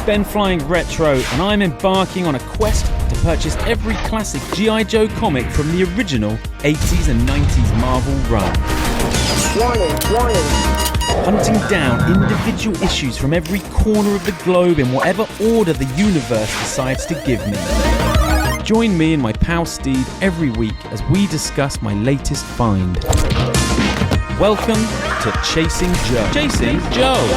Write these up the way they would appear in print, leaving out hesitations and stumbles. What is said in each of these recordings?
BenFlyingRetro, and I'm embarking on a quest to purchase every classic GI Joe comic from the original 80s and 90s Marvel run. Warning. Hunting down individual issues from every corner of the globe in whatever order the universe decides to give me. Join me and my pal Steve every week as we discuss my latest find. Welcome to Chasing Joe. Chasing Joe.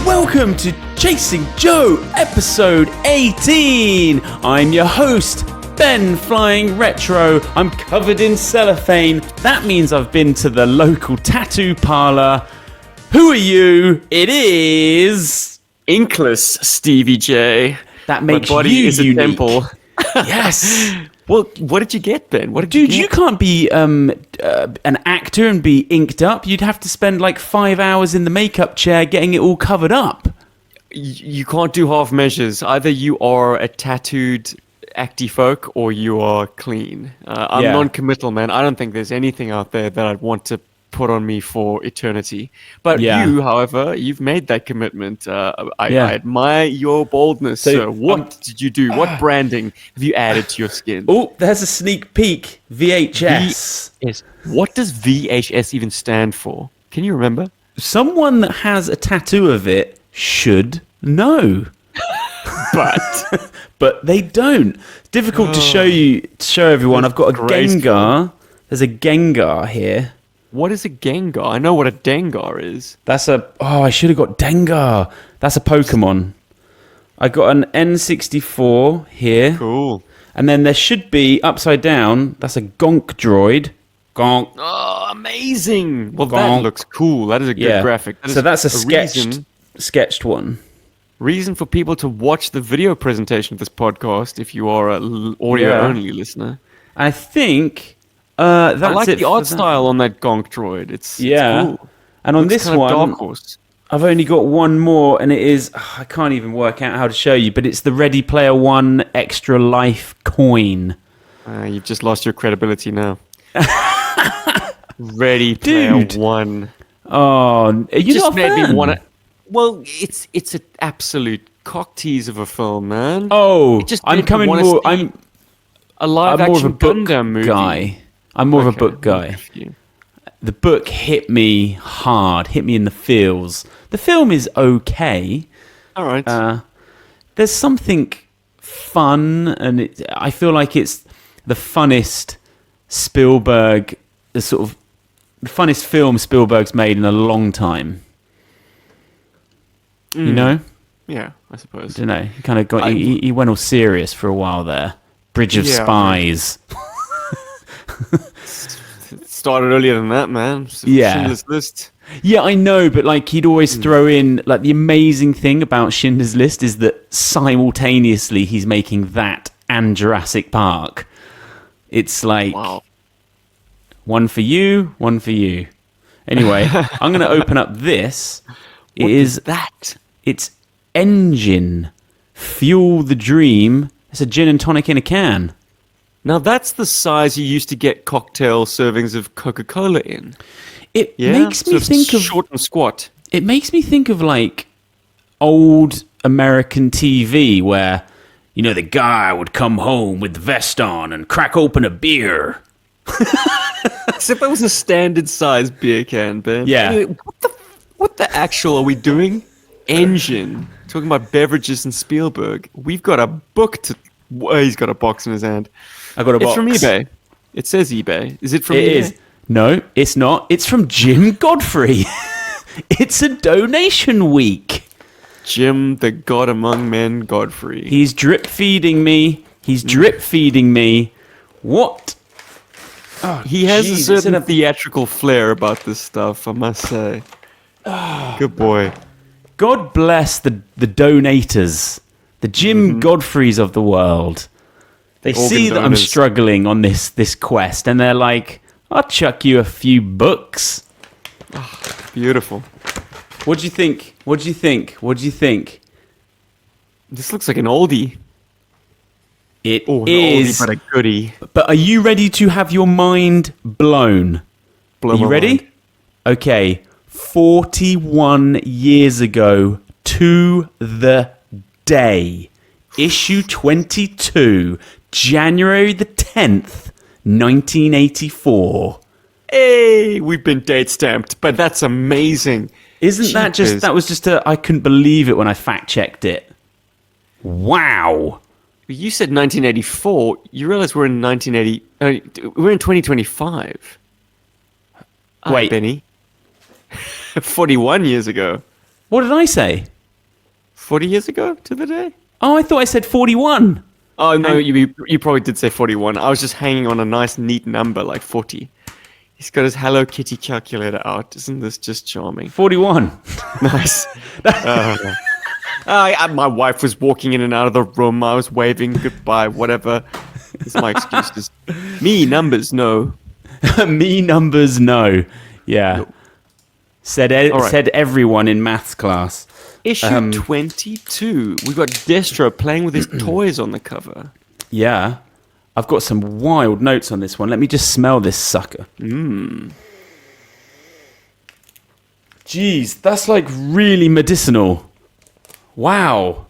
Welcome to Chasing Joe, episode 18. I'm your host, BenFlyingRetro. I'm covered in cellophane. That means I've been to the local tattoo parlor. Who are you? It is Inkless Stevie J. That makes My body you is unique. a temple. Yes. Well, what did you get, Ben? Dude, you can't be an actor and be inked up. You'd have to spend like 5 hours in the makeup chair getting it all covered up. You can't do half measures. Either you are a tattooed acty folk or you are clean. I'm non-committal, man. I don't think there's anything out there that I'd want to put on me for eternity. But you, however, you've made that commitment. I admire your boldness. So what did you do? What branding have you added to your skin? Oh, there's a sneak peek. VHS. What does VHS even stand for? Can you remember? Someone that has a tattoo of it should know. But they don't. It's difficult to show everyone. I've got a Gengar. There's a Gengar here. What is a Gengar? I know what a Dengar is. I should have got Dengar. That's a Pokemon. I got an N64 here. Cool. And then there should be, upside down, that's a Gonk droid. Gonk. Oh, amazing. Well, Gonk. that looks cool. That is a good graphic. So that's a sketched one. Reason for people to watch the video presentation of this podcast if you are an audio-only listener. I think... that's I like it the art that. style on that Gonk droid. It's cool. And on Looks this one, Dark Horse. I've only got one more, and it is I can't even work out how to show you, but it's the Ready Player One Extra Life coin. You've just lost your credibility now. Ready Player One. Oh, you just not a made fan? me want to. Well, it's an absolute cock tease of a film, man. Oh, it just I'm coming more. A live-action more of a book Gundam movie. guy. I'm more of a book guy. The book hit me hard, hit me in the feels. The film is okay. All right. There's something fun, and I feel like it's the funnest Spielberg, the funnest film Spielberg's made in a long time. You know? Yeah, I suppose. I don't know. He kind of got. He went all serious for a while there. Bridge of Spies. It started earlier than that, man. Schindler's List. Yeah, I know, but like he'd always throw in like the amazing thing about Schindler's List is that simultaneously he's making that and Jurassic Park. It's like one for you, one for you. Anyway, I'm going to open up this. What is that? It's Engine. Fuel the Dream. It's a gin and tonic in a can. Now that's the size you used to get cocktail servings of Coca-Cola in. It makes me think of short and squat. It makes me think of like old American TV where, you know, the guy would come home with the vest on and crack open a beer. Except that was a standard size beer can, Ben. Yeah. Anyway, what the actual are we doing? Engine. Talking about beverages and Spielberg. We've got a book to... he's got a box in his hand. I got a box. It's from eBay. It says eBay. Is it from eBay? It is. No, it's not. It's from Jim Godfrey. It's a donation week. Jim, the God among men, Godfrey. He's drip feeding me. What? Oh, he has a certain theatrical flair about this stuff, I must say. Good boy. God bless the donators, the Jim Godfreys of the world. They see that I'm struggling on this quest, and they're like, I'll chuck you a few books. Oh, beautiful. What do you think? This looks like an oldie. It an is. Oldie, but a goodie. But are you ready to have your mind blown? Blow Are you my ready? mind. Okay. 41 years ago to the day. Issue 22, January the 10th, 1984. Hey, we've been date stamped, but that's amazing. That was just I couldn't believe it when I fact checked it. Wow. You said 1984. You realize we're in 1980. We're in 2025. Wait, Benny. 41 years ago. What did I say? 40 years ago to the day? Oh, I thought I said 41. Oh, no, you probably did say 41. I was just hanging on a nice, neat number like 40. He's got his Hello Kitty calculator out. Isn't this just charming? 41. Nice. My wife was walking in and out of the room. I was waving goodbye, whatever. It's my excuses. Me, numbers, no. Me, numbers, no. Yeah. Nope. Said everyone in maths class. Issue 22. We've got Destro playing with his toys on the cover. Yeah. I've got some wild notes on this one. Let me just smell this sucker. Jeez, that's like really medicinal. Wow.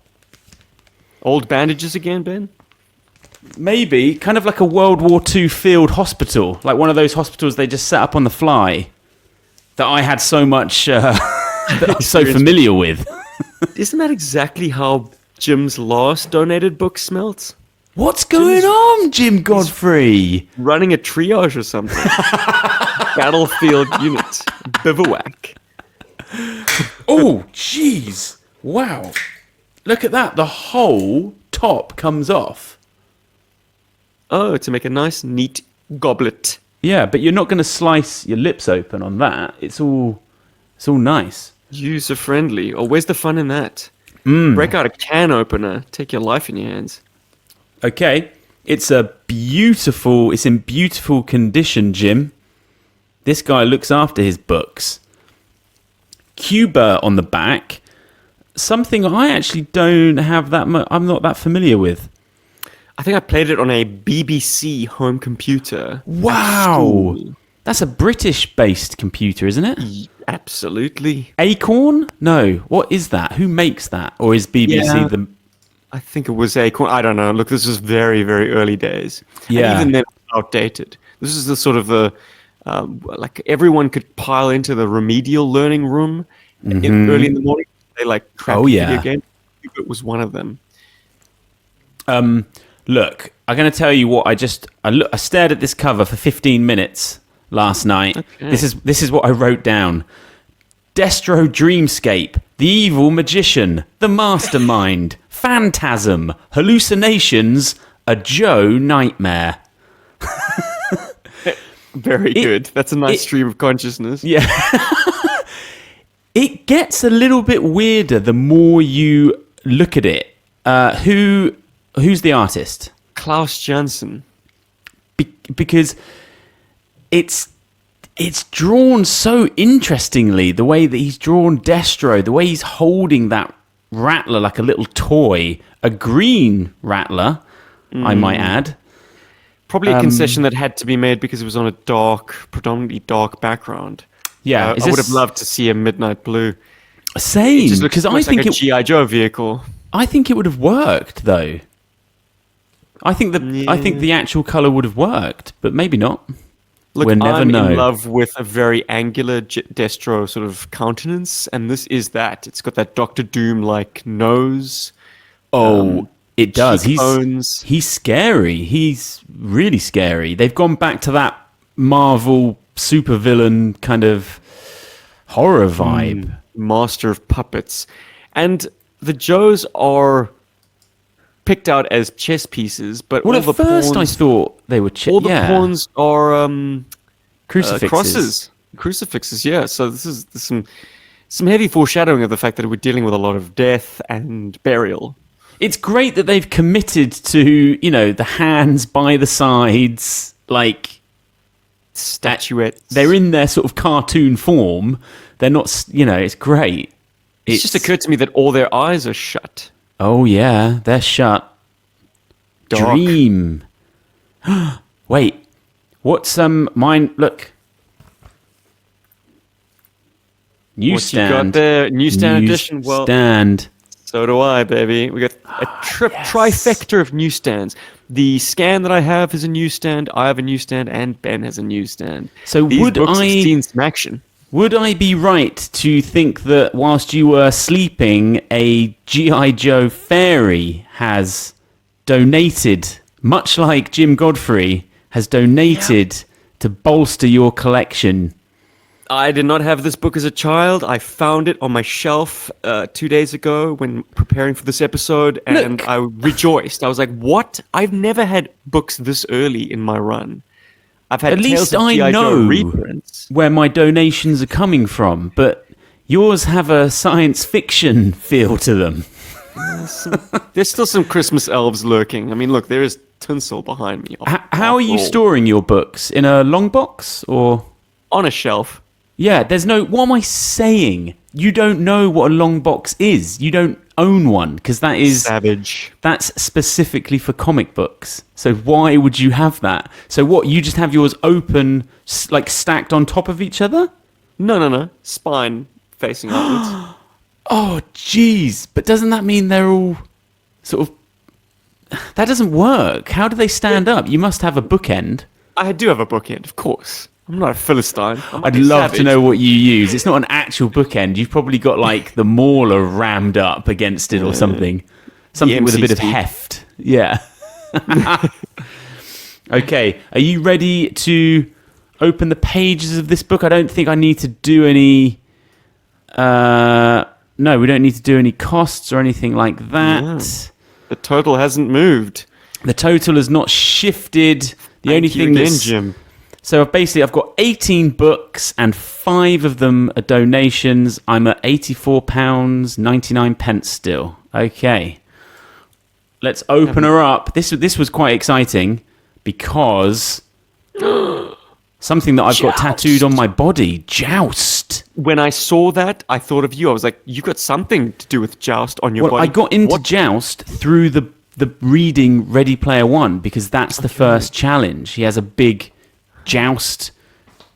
Old bandages again, Ben? Maybe. Kind of like a World War II field hospital. Like one of those hospitals they just set up on the fly. That I had so much... that I'm so familiar with. Isn't that exactly how Jim's last donated book smelt? What's going on, Jim Godfrey? Running a triage or something. Battlefield unit. Bivouac. Oh, jeez. Wow. Look at that. The whole top comes off. Oh, to make a nice, neat goblet. Yeah, but you're not going to slice your lips open on that. It's all nice. User-friendly. Oh, where's the fun in that? Break out a can opener. Take your life in your hands. Okay. It's in beautiful condition, Jim. This guy looks after his books. Cuba on the back. Something I actually don't have that much. I'm not that familiar with. I think I played it on a BBC home computer. Wow. That's a British-based computer, isn't it? Absolutely. Acorn? No. What is that? Who makes that? Or is BBC the... I think it was Acorn. I don't know. Look, this was very, very early days. Yeah. And even then, outdated. This is the sort of like everyone could pile into the remedial learning room early in the morning. They like crack video game. It was one of them. Look, I'm going to tell you what I stared at this cover for 15 minutes last night. Okay. This is what I wrote down. Destro Dreamscape, the evil magician, the mastermind, phantasm, hallucinations, a Joe nightmare. Very good. That's a nice stream of consciousness. Yeah. It gets a little bit weirder the more you look at it. Who's the artist? Klaus Janson. Because it's drawn so interestingly, the way that he's drawn Destro, the way he's holding that rattler like a little toy, a green rattler, I might add. Probably a concession that had to be made because it was on a predominantly dark background. Yeah, I would have loved to see a midnight blue. Same, because I think like a GI Joe vehicle. I think it would have worked though. I think the actual color would have worked, but maybe not. Look, we'll never know. I'm in love with a very angular Destro sort of countenance, and this is that. It's got that Doctor Doom-like nose. It does. Cheekbones. He's scary. He's really scary. They've gone back to that Marvel supervillain kind of horror vibe. Master of puppets. And the Joes are picked out as chess pieces, but all at the first pawns, I thought they were all the pawns are crucifixes. Crosses. Crucifixes, yeah. So there's some heavy foreshadowing of the fact that we're dealing with a lot of death and burial. It's great that they've committed to, the hands by the sides, like statuettes. They're in their sort of cartoon form. They're not, it's great. It's just occurred to me that all their eyes are shut. Oh, yeah, they're shut. Dark. Dream. Wait, what's mine? Look. Newsstand. What you got there? Newsstand edition. Well, Stand. so do I, baby. We got a trifecta of newsstands. The scan that I have is a newsstand. I have a newsstand, and Ben has a newsstand. So These books have seen some action. Would I be right to think that whilst you were sleeping, a GI Joe fairy has donated, much like Jim Godfrey has donated to bolster your collection? I did not have this book as a child. I found it on my shelf 2 days ago when preparing for this episode, and I rejoiced. I was like, what? I've never had books this early in my run. I've had At least I G.I. Joe know reprints. where my donations are coming from, but yours have a science fiction feel to them. There's still some Christmas elves lurking. I mean, look, there is tinsel behind me. How are you storing your books? In a long box or on a shelf? Yeah, there's no... What am I saying? You don't know what a long box is. You don't own one, because that is... Savage. That's specifically for comic books. So why would you have that? So what, you just have yours open, like stacked on top of each other? No. Spine facing outwards. Oh, jeez. But doesn't that mean they're all sort of... That doesn't work. How do they stand up? You must have a bookend. I do have a bookend, of course. I'm not a Philistine. I'd love to know what you use. It's not an actual bookend. You've probably got like the mauler rammed up against it or something. Something with a bit of heft. Yeah. Okay. Are you ready to open the pages of this book? I don't think I need to do any... No, we don't need to do any costs or anything like that. Yeah. The total hasn't moved. The total has not shifted. The only thing that's... Jim. So basically, I've got 18 books, and 5 of them are donations. I'm at £84.99 still. Okay. Let's open her up. This was quite exciting because something that I've got tattooed on my body. Joust. When I saw that, I thought of you. I was like, you've got something to do with Joust on your body. I got into Joust through the reading Ready Player One, because that's the first challenge. He has a big Joust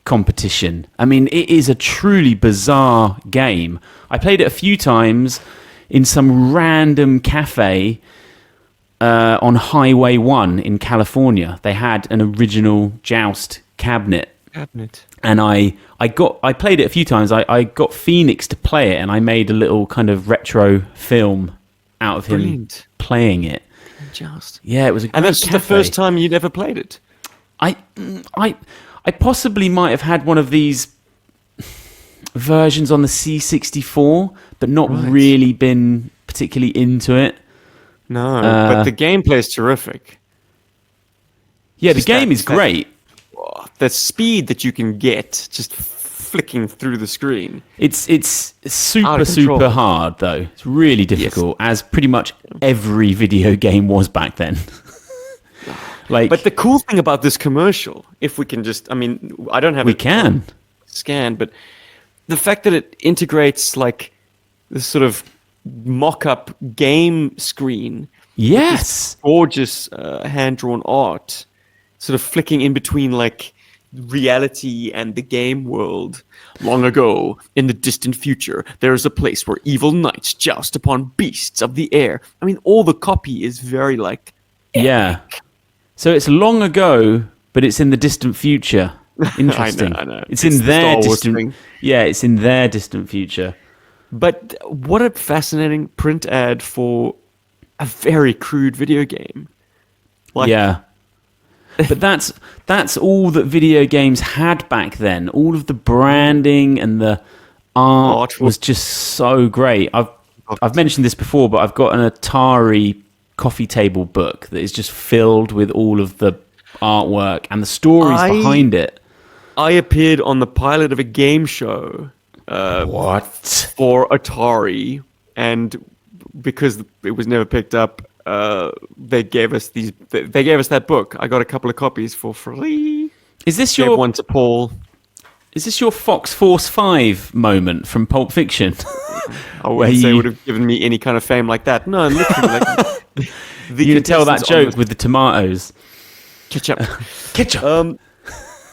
competition. I mean, it is a truly bizarre game. I played it a few times in some random cafe on Highway 1 in California. They had an original Joust cabinet. And I played it a few times. I got Phoenix to play it, and I made a little kind of retro film out of him playing it. Joust. Yeah, it was a great And that's cafe. the first time you'd ever played it? I possibly might have had one of these versions on the C64, but not really been particularly into it. No, but the gameplay is terrific. Yeah, the game is great. The speed that you can get just flicking through the screen. It's super hard, though. It's really difficult, as pretty much every video game was back then. But the cool thing about this commercial, if we can just, I mean, I don't have scan, but the fact that it integrates like this sort of mock-up game screen. Yes. Gorgeous hand-drawn art, sort of flicking in between like reality and the game world. Long ago, in the distant future, there is a place where evil knights joust upon beasts of the air. I mean, all the copy is very like... Yeah. So it's long ago, but it's in the distant future. Interesting. I know. It's in their distant... Yeah, it's in their distant future. But what a fascinating print ad for a very crude video game. Yeah. But that's all that video games had back then. All of the branding and the art was just so great. I've mentioned this before, but I've got an Atari coffee table book that is just filled with all of the artwork and the stories behind it. I appeared on the pilot of a game show for Atari, and because it was never picked up, they gave us that book. I got a couple of copies for free. Is this Gave one to Paul? Is this your Fox Force 5 moment from Pulp Fiction? I wouldn't say it would have given me any kind of fame like that. No, literally. You can tell that joke with the tomatoes. Ketchup.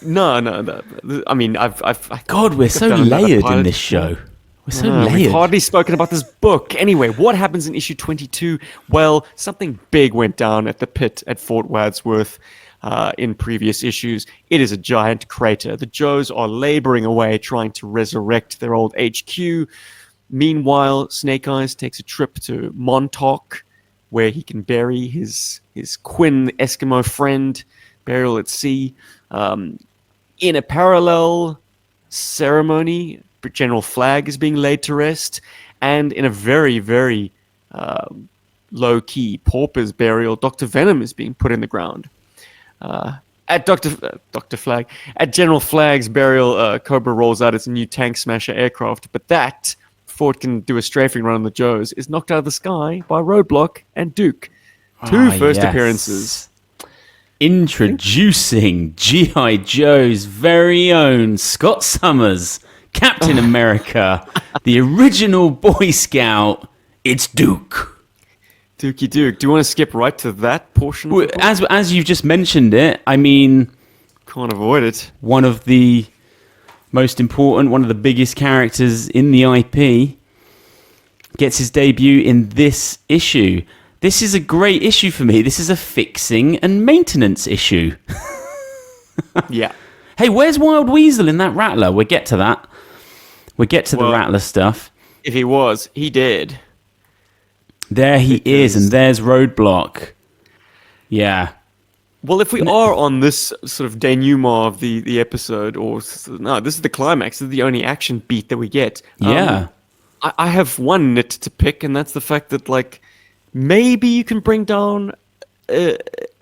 No. I mean, God, we're so layered in this show. We're so layered. We've hardly spoken about this book. Anyway, what happens in issue 22? Well, something big went down at the pit at Fort Wadsworth in previous issues. It is a giant crater. The Joes are laboring away trying to resurrect their old HQ. Meanwhile, Snake Eyes takes a trip to Montauk, where he can bury his Quinn Eskimo friend, burial at sea. In a parallel ceremony, General Flag is being laid to rest, and in a very, very low-key pauper's burial, Dr. Venom is being put in the ground. At General Flag's burial, Cobra rolls out its new Tank Smasher aircraft, but that, before it can do a strafing run on the Joes, is knocked out of the sky by Roadblock and Duke. Two first appearances. Introducing G.I. Joe's very own Scott Summers, Captain America, the original Boy Scout. It's Duke. Dookie Duke. Do you want to skip right to that portion? Well, as you've just mentioned it, I mean... Can't avoid it. One of the most important, one of the biggest characters in the IP gets his debut in this issue. This is a great issue for me. This is a fixing and maintenance issue. Yeah. Hey, where's Wild Weasel in that Rattler? We'll get to that. We'll get to the Rattler stuff. If he was, he did. There he is, and there's Roadblock. Yeah. Well, if we are on this sort of denouement of the episode, this is the climax. This is the only action beat that we get. Yeah. I have one nit to pick, and that's the fact that, like, maybe you can bring down a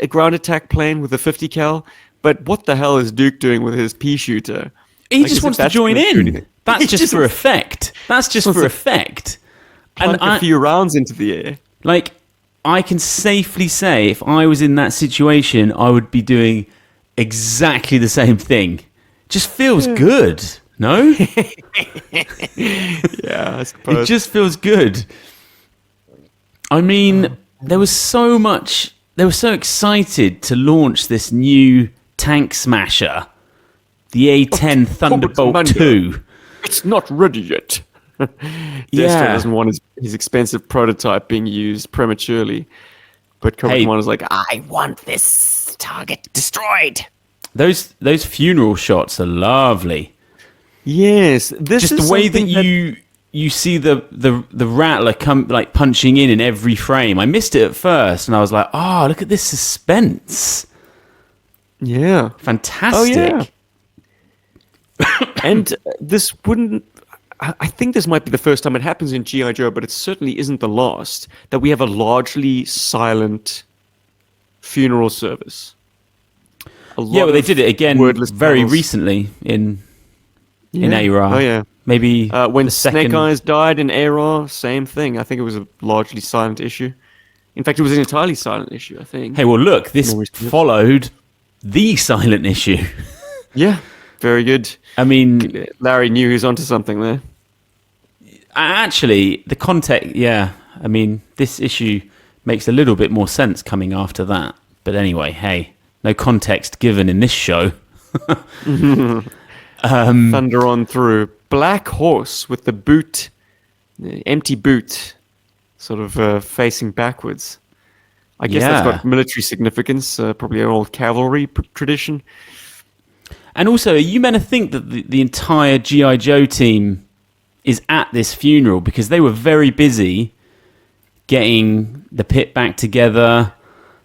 ground attack plane with a 50 cal, but what the hell is Duke doing with his pea shooter? He just wants to join in. That's just for effect. That's just for effect. And a few rounds into the air. Like, I can safely say if I was in that situation, I would be doing exactly the same thing. Just feels good, no? Yeah, I suppose. It just feels good. I mean, they were so excited to launch this new tank smasher, the A10 Thunderbolt 2. It's not ready yet. Destro doesn't want his expensive prototype being used prematurely. But Cobra Commander is like, I want this target destroyed. Those funeral shots are lovely. Yes. Just the way that you see the Rattler come like punching in every frame. I missed it at first and I was like, oh, look at this suspense. Yeah. Fantastic. Oh, yeah. And this wouldn't... I think this might be the first time it happens in G.I. Joe, but it certainly isn't the last, that we have a largely silent funeral service. Well, they did it again very recently in A-Ra. Oh, yeah. Maybe when Snake Eyes died in A-Ra, same thing. I think it was a largely silent issue. In fact, it was an entirely silent issue, I think. Hey, well, look, this followed the silent issue. Yeah. Very good. I mean... Larry knew he was onto something there. Actually, the context... Yeah, I mean, this issue makes a little bit more sense coming after that. But anyway, hey, no context given in this show. Thunder on through. Black Horse with the boot, the empty boot, sort of facing backwards. I guess that's got military significance, probably an old cavalry tradition. And also, are you meant to think that the entire G.I. Joe team is at this funeral because they were very busy getting the pit back together?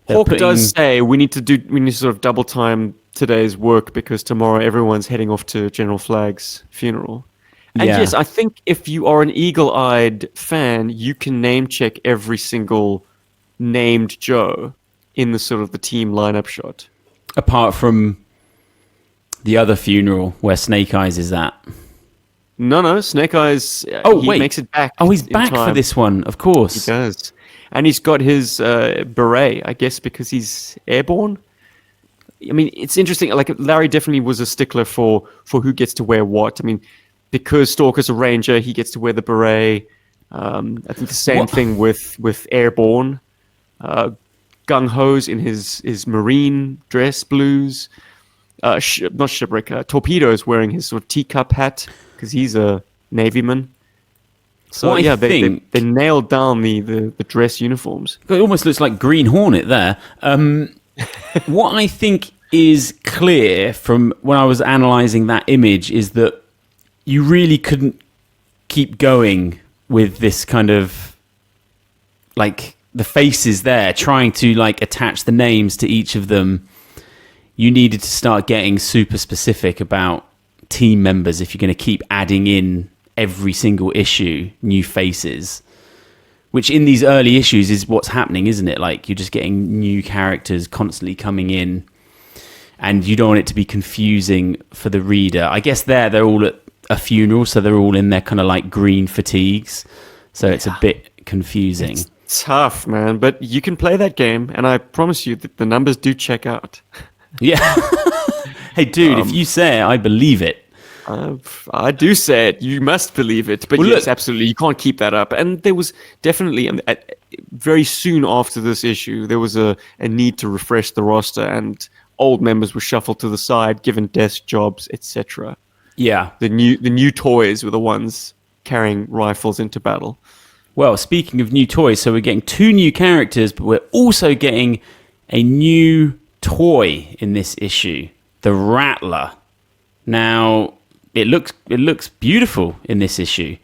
Hawk does say we need to sort of double time today's work because tomorrow everyone's heading off to General Flag's funeral. And yes, I think if you are an eagle-eyed fan, you can name check every single named Joe in the sort of the team lineup shot. Apart from the other funeral where Snake Eyes is at. No, Snake Eyes, he makes it back. Oh, he's back for this one, of course. He does. And he's got his beret, I guess, because he's airborne. I mean, it's interesting. Like, Larry definitely was a stickler for who gets to wear what. I mean, because Stalker's a ranger, he gets to wear the beret. I think the same thing with airborne. Gung-Ho's in his marine dress blues. Not Shipwreck. Torpedo's wearing his sort of teacup hat because he's a navyman. So What I yeah, think- they nailed down the dress uniforms. It almost looks like Green Hornet there. What I think is clear from when I was analysing that image is that you really couldn't keep going with this kind of like the faces there, trying to like attach the names to each of them. You needed to start getting super specific about team members if you're going to keep adding in every single issue new faces, which in these early issues is what's happening, isn't it? Like you're just getting new characters constantly coming in, and you don't want it to be confusing for the reader. I guess they're all at a funeral, so they're all in their kind of like green fatigues, so it's a bit confusing. It's tough, man, but you can play that game, and I promise you that the numbers do check out. Yeah. Hey, dude, if you say it, I believe it. I do say it. You must believe it. But Well, yes, look- absolutely. You can't keep that up. And there was definitely, very soon after this issue, there was a need to refresh the roster, and old members were shuffled to the side, given desk jobs, etc. Yeah. The new toys were the ones carrying rifles into battle. Well, speaking of new toys, so we're getting 2 new characters, but we're also getting a new toy in this issue, the Rattler. Now, it looks beautiful in this issue.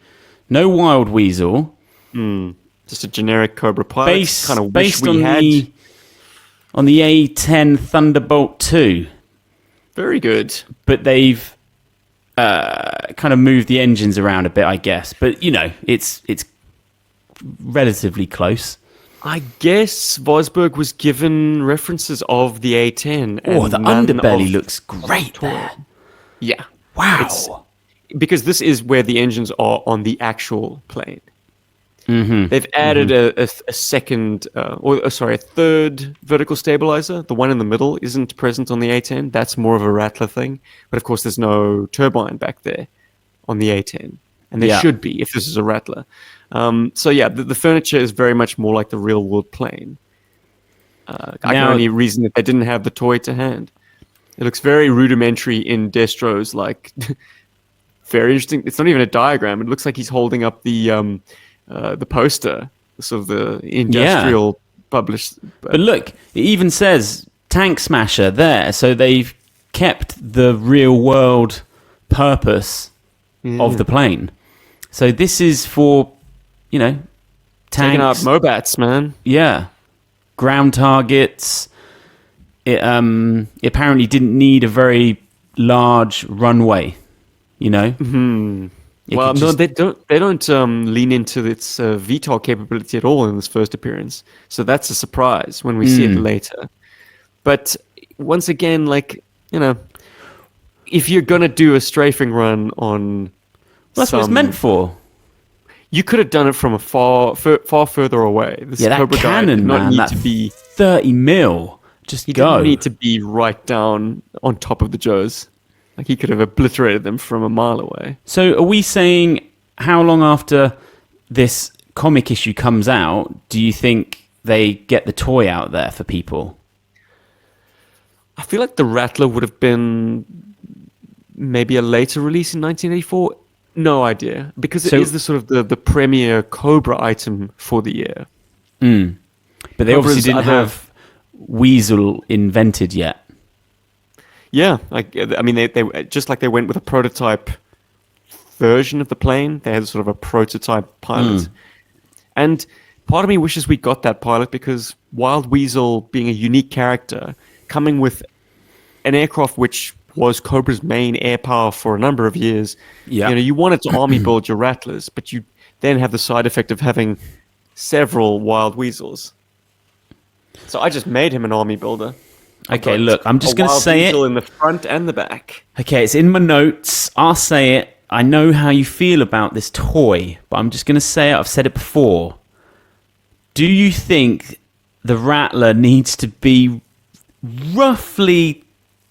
No Wild Weasel. Just a generic Cobra pilot. Kind of wish based we on had. on the A10 Thunderbolt 2. Very good. But they've kind of moved the engines around a bit, I guess. But, you know, it's relatively close. I guess Vosberg was given references of the A10. Oh, and the none underbelly of- looks great there. Yeah. Wow. It's- because this is where the engines are on the actual plane. Mm-hmm. They've added a second, a third vertical stabilizer. The one in the middle isn't present on the A10. That's more of a Rattler thing. But of course, there's no turbine back there on the A10. And there should be if this is a Rattler. So yeah, the furniture is very much more like the real world plane. I can only reason that they didn't have the toy to hand. It looks very rudimentary in Destro's, like, very interesting. It's not even a diagram. It looks like he's holding up the poster, sort of the industrial published. But look, it even says Tank Smasher there. So they've kept the real world purpose of the plane. So this is for, you know, taking out tanks. Mobats, man. Yeah. Ground targets. It apparently didn't need a very large runway, you know? Mm-hmm. It Well, could no, just- they don't lean into its VTOL capability at all in this first appearance. So that's a surprise when we see it later. But once again, like, you know, if you're gonna do a strafing run on, That's what it's meant for. you could have done it from a far further away. This Yeah, that Cobra guy did cannon, not man, need that to be. 30 mil. Just He go. didn't need to be right down on top of the Joes. Like, he could have obliterated them from a mile away. So are we saying how long after this comic issue comes out do you think they get the toy out there for people? I feel like the Rattler would have been maybe a later release in 1984. No idea, because it is the sort of the premier Cobra item for the year. But they obviously Cobra's didn't other- have Weasel invented yet. Yeah, like, I mean, they just like they went with a prototype version of the plane. They had sort of a prototype pilot, and part of me wishes we got that pilot, because Wild Weasel, being a unique character, coming with an aircraft which was Cobra's main air power for a number of years. Yeah. You know, you wanted to army build your Rattlers, but you then have the side effect of having several Wild Weasels. So I just made him an army builder. Okay, look, I'm just going to Wild say Weasel it. in the front and the back. Okay, it's in my notes. I'll say it. I know how you feel about this toy, but I'm just going to say it. I've said it before. Do you think the Rattler needs to be roughly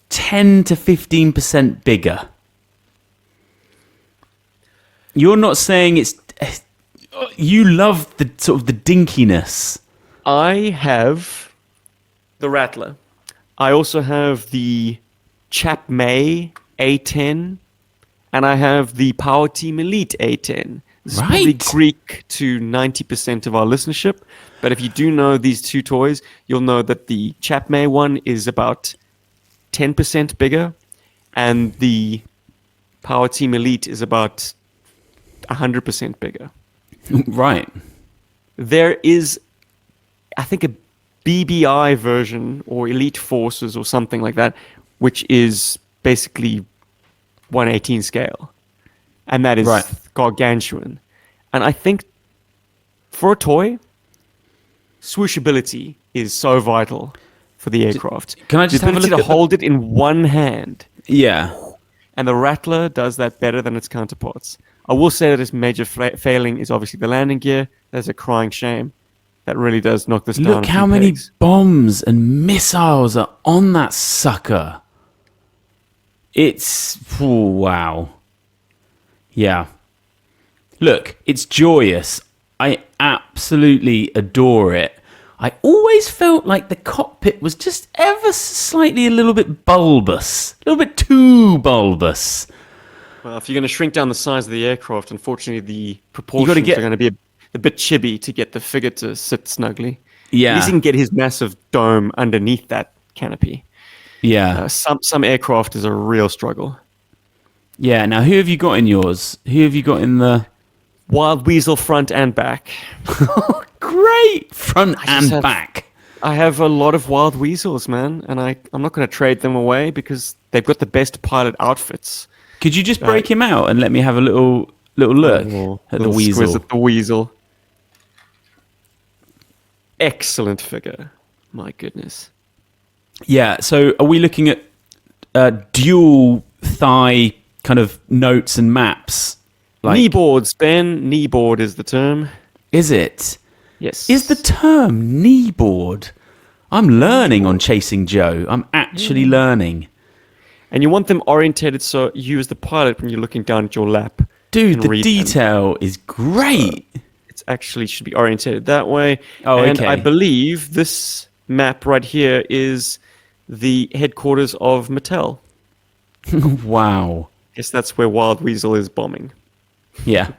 10 to 15% bigger? You're not saying it's... You love the sort of the dinkiness. I have the Rattler. I also have the Chap May A10, and I have the Power Team Elite A10. This is probably Right. Greek to 90% of our listenership. But if you do know these two toys, you'll know that the Chapmay one is about 10% bigger, and the Power Team Elite is about 100% bigger. Right. There is, I think, a BBI version or Elite Forces or something like that, which is basically 1/18 scale. And that is Right. gargantuan. And I think for a toy, swooshability is so vital for the aircraft. Can I just the have a ability look to at the- hold it in one hand? Yeah. And the Rattler does that better than its counterparts. I will say that its major failing is obviously the landing gear. That's a crying shame. That really does knock this down. Look a how few many pegs. bombs and missiles are on that sucker. It's wow. Yeah. Look, it's joyous. I absolutely adore it. I always felt like the cockpit was just ever slightly a little bit bulbous. A little bit too bulbous. Well, if you're going to shrink down the size of the aircraft, unfortunately, the proportions get- are going to be a bit chibi to get the figure to sit snugly. Yeah. At least he can get his massive dome underneath that canopy. Yeah. Some aircraft is a real struggle. Yeah. Now, who have you got in yours? Who have you got in the... Wild Weasel front and back. Great! Front and just have- back. I have a lot of Wild Weasels, man, and I'm not going to trade them away because they've got the best pilot outfits. Could you just break him out and let me have a little look at the Little weasel? squiz at the weasel. Excellent figure. My goodness. Yeah, so are we looking at dual thigh kind of notes and maps? Knee boards, Ben. Knee board is the term. Is it? Yes. Is the term knee board? I'm learning on Chasing Joe. I'm actually learning. And you want them orientated so you as the pilot, when you're looking down at your lap, Dude, can the read them. detail is great. It's actually should be orientated that way. Oh, and okay. I believe this map right here is the headquarters of Mattel. Wow. Guess that's where Wild Weasel is bombing. Yeah.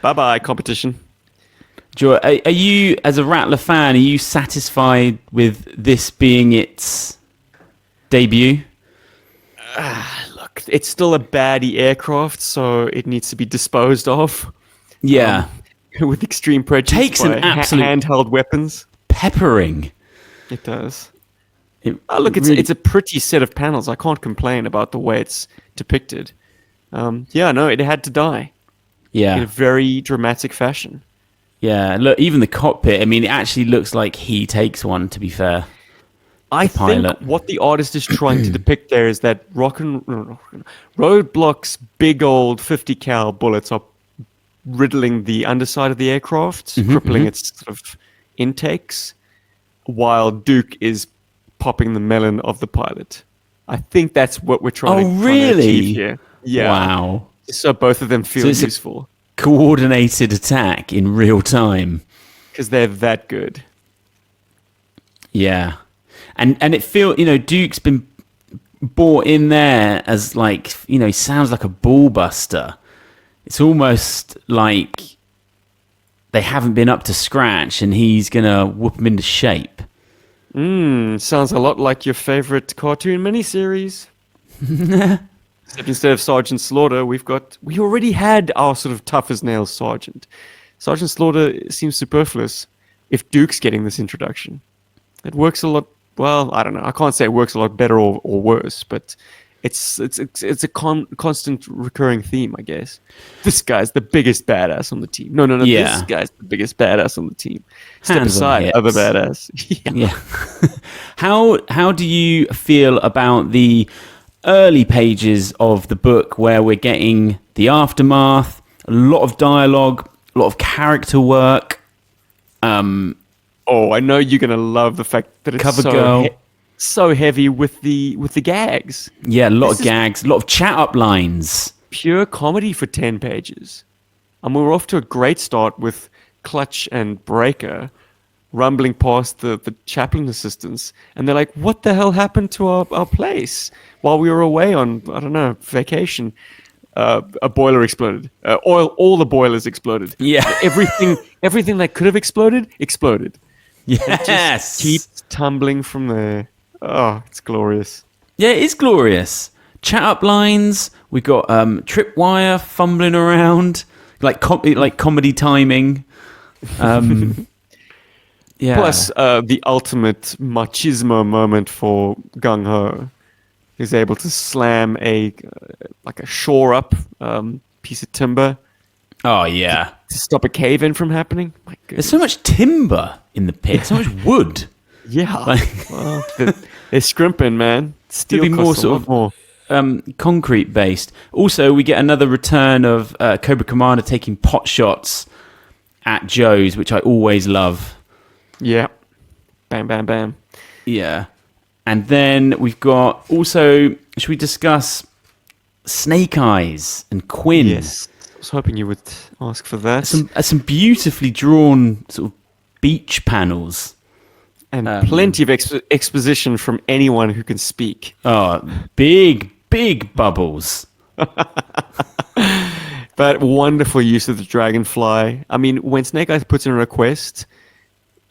Bye-bye, competition. Joy, are you, as a Rattler fan, are you satisfied with this being its debut? Look, it's still a baddie aircraft, so it needs to be disposed of Yeah. with extreme prejudice. Takes an by absolute- handheld weapons. Peppering. It does. It Oh, look, really- it's a pretty set of panels. I can't complain about the way it's depicted. Yeah, no, it had to die in a Yeah. very dramatic fashion. Yeah. Look, even the cockpit, I mean, it actually looks like he takes one, to be fair. I think pilot. what the artist is trying to depict there is that Roadblock's big old 50 cal bullets are riddling the underside of the aircraft, crippling its sort of intakes, while Duke is popping the melon of the pilot. I think that's what we're trying to really? achieve here. Yeah. Wow. So both of them feel it's a- useful Coordinated attack in real time. because they're that good. Yeah. And it Duke's been brought in there as like, he sounds like a ball buster. It's almost like they haven't been up to scratch and he's going to whoop them into shape. Sounds a lot like your favorite cartoon miniseries. Except instead of Sergeant Slaughter, we already had our sort of tough as nails sergeant. Sergeant Slaughter seems superfluous if Duke's getting this introduction. It works a lot. Well, I don't know. I can't say it works a lot better or worse, but it's a constant recurring theme, I guess. This guy's the biggest badass on the team. No. Yeah. This guy's the biggest badass on the team. Step Hands on aside, hips. other badass. Yeah. Yeah. How do you feel about the early pages of the book where we're getting the aftermath, a lot of dialogue, a lot of character work? Oh, I know you're gonna love the fact that it's Cover girl. so heavy with the gags. Yeah, a lot This of is- gags, a lot of chat up lines. Pure comedy for 10 pages. And we're off to a great start with Clutch and Breaker rumbling past the chaplain assistants, and they're like, what the hell happened to our place while we were away on, I don't know, vacation? a boiler exploded. All the boilers exploded. Yeah. Everything that could have exploded. Yes. Keeps tumbling from there. Oh, it's glorious. Yeah, it is glorious. Chat up lines. We got tripwire fumbling around, like comedy timing. Yeah. Plus, the ultimate machismo moment for Gung Ho. He's able to slam a shore up piece of timber. Oh yeah. To stop a cave in from happening. My goodness. There's so much timber in the pit. So much wood. Yeah. Well, they're scrimping, man. Steel be more costs a lot more. Concrete based. Also, we get another return of Cobra Commander taking pot shots at Joe's, which I always love. Yeah. Bam, bam, bam. Yeah. And then we've got also, should we discuss Snake Eyes and Quinn? Yes. I was hoping you would ask for that. Some beautifully drawn sort of beach panels. And plenty of exposition from anyone who can speak. Oh, big bubbles. But wonderful use of the dragonfly. I mean, when Snake Eyes puts in a request,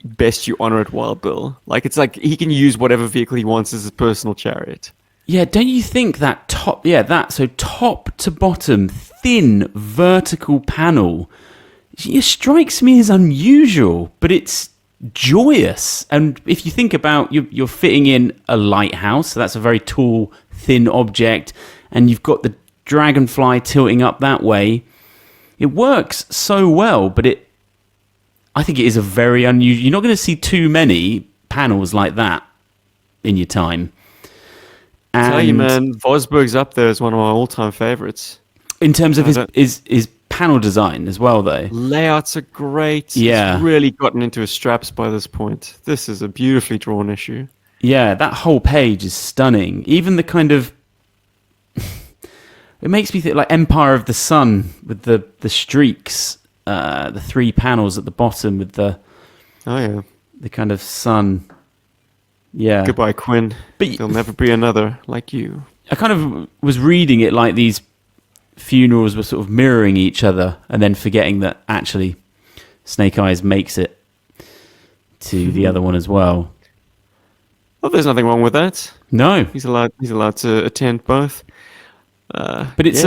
best you honor it, Wild Bill. It's like he can use whatever vehicle he wants as his personal chariot. Yeah, don't you think that top to bottom, thin, vertical panel, it strikes me as unusual, but it's joyous. And if you think about, you're fitting in a lighthouse, so that's a very tall, thin object, and you've got the dragonfly tilting up that way. It works so well, but I think it is a very unusual. You're not going to see too many panels like that in your time. I tell you, man, Vosberg's up there as one of my all-time favorites. In terms of his panel design as well, though. Layouts are great. Yeah. He's really gotten into his straps by this point. This is a beautifully drawn issue. Yeah, that whole page is stunning. Even the kind of... it makes me think like Empire of the Sun with the streaks, the three panels at the bottom with the... Oh, yeah. The kind of sun... Yeah. Goodbye, Quinn. But there'll never be another like you. I kind of was reading it like these funerals were sort of mirroring each other and then forgetting that actually Snake Eyes makes it to the other one as well. Well, there's nothing wrong with that. No. He's allowed to attend both. But it's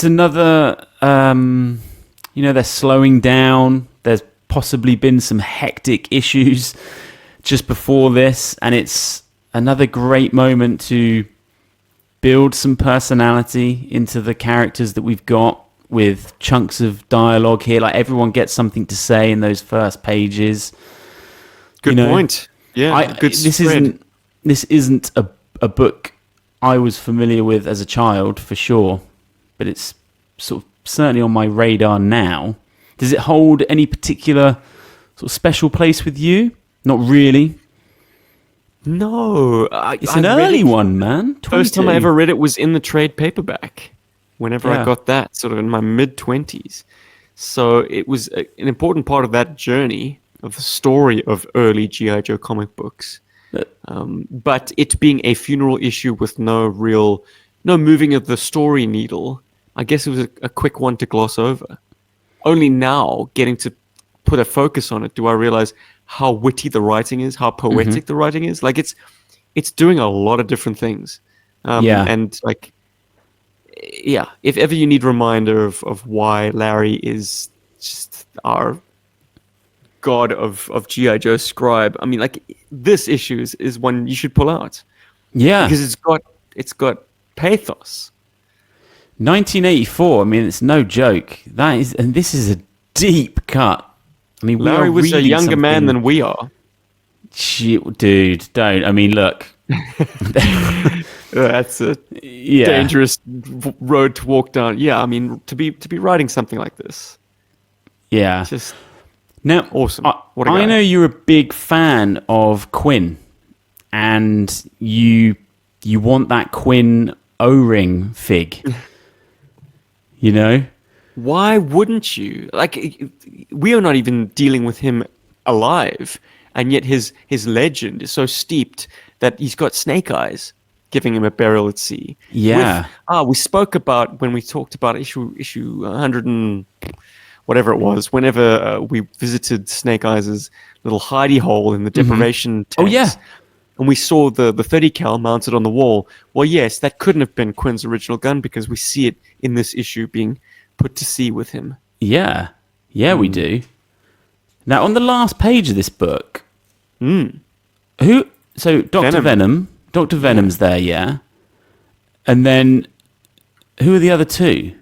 another, they're slowing down. There's possibly been some hectic issues just before this, and it's another great moment to build some personality into the characters that we've got with chunks of dialogue here. Like everyone gets something to say in those first pages. Good point. Yeah, good spread. This isn't a book I was familiar with as a child, for sure, but it's sort of certainly on my radar now. Does it hold any particular sort of special place with you? Not really. No. It's an early one, man. 22. First time I ever read it was in the trade paperback. Whenever I got that, sort of in my mid-20s. So it was an important part of that journey of the story of early G.I. Joe comic books. But it being a funeral issue with no moving of the story needle, I guess it was a quick one to gloss over. Only now, getting to put a focus on it, do I realize how witty the writing is, how poetic the writing is. Like it's doing a lot of different things. And if ever you need a reminder of why Larry is just our god of G.I. Joe scribe, I mean, like this issue is one you should pull out. Yeah. Because it's got pathos. 1984, I mean, it's no joke. This is a deep cut. I mean, Larry was a younger man than we are. Dude, don't. I mean, look. That's a dangerous road to walk down. Yeah, I mean, to be writing something like this. Yeah. Just now, awesome. I know you're a big fan of Quinn, and you want that Quinn O-ring fig. You know? Why wouldn't you? Like, we are not even dealing with him alive, and yet his legend is so steeped that he's got snake eyes. giving him a burial at sea. Yeah. We spoke about when we talked about issue 100 and whatever it was. Whenever we visited Snake Eyes' little hidey hole in the deprivation tanks. Oh, yeah. And we saw the 30 cal mounted on the wall. Well, yes, that couldn't have been Quinn's original gun because we see it in this issue being put to sea with him. Yeah. Yeah, we do. Now, on the last page of this book, so Dr. Venom. Dr. Venom's there, yeah. And then, who are the other two?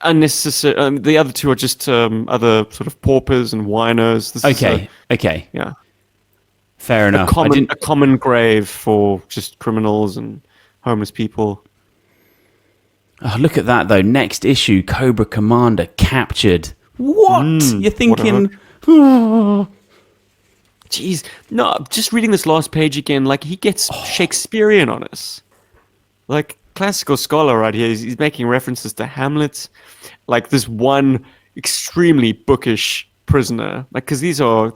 Unnecessary. The other two are just other sort of paupers and whiners. Okay. Yeah. Fair enough. A common grave for just criminals and homeless people. Oh, look at that, though. Next issue, Cobra Commander captured. What? You're thinking... Jeez. No, just reading this last page again, like, he gets Shakespearean on us. Like, classical scholar right here. He's making references to Hamlet. Like, this one extremely bookish prisoner. Like, because these are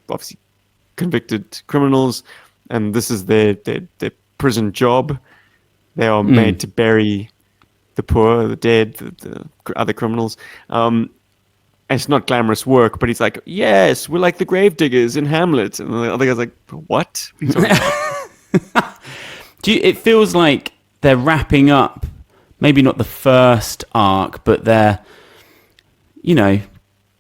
obviously convicted criminals, and this is their prison job. They are made to bury the poor, the dead, the other criminals. And it's not glamorous work, but he's like, yes, we're like the gravediggers in Hamlet. And the other guy's like, what? It feels like they're wrapping up, maybe not the first arc, but they're,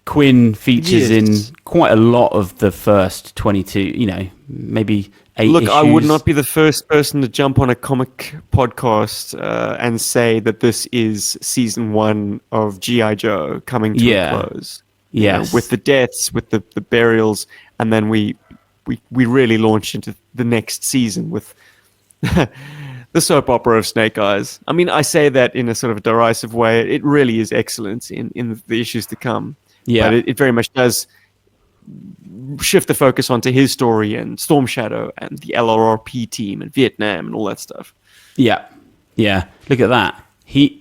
Quinn features in quite a lot of the first 22, maybe 8 Look, issues. I would not be the first person to jump on a comic podcast and say that this is season 1 of GI Joe coming to a close. Yes. With the deaths, with the burials, and then we really launch into the next season with the soap opera of Snake Eyes. I mean, I say that in a sort of derisive way. It really is excellent in the issues to come. Yeah. But it very much does shift the focus onto his story and Storm Shadow and the LRRP team and Vietnam and all that stuff. Yeah. Yeah. Look at that. He-Man!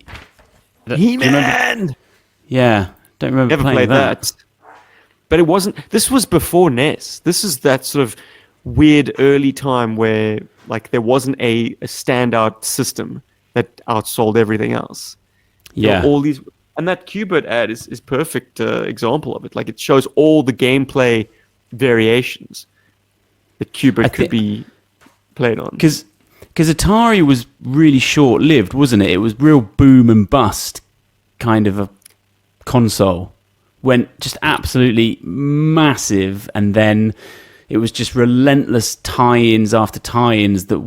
Yeah. Don't remember Never playing played that. But it wasn't... This was before NES. This is that sort of weird early time where like there wasn't a standout system that outsold everything else. Yeah. All these... And that Qbert ad is perfect example of it. Like, it shows all the gameplay variations that Qbert could be played on. Because Atari was really short-lived, wasn't it? It was real boom and bust kind of a console. Went just absolutely massive, and then it was just relentless tie-ins after tie-ins that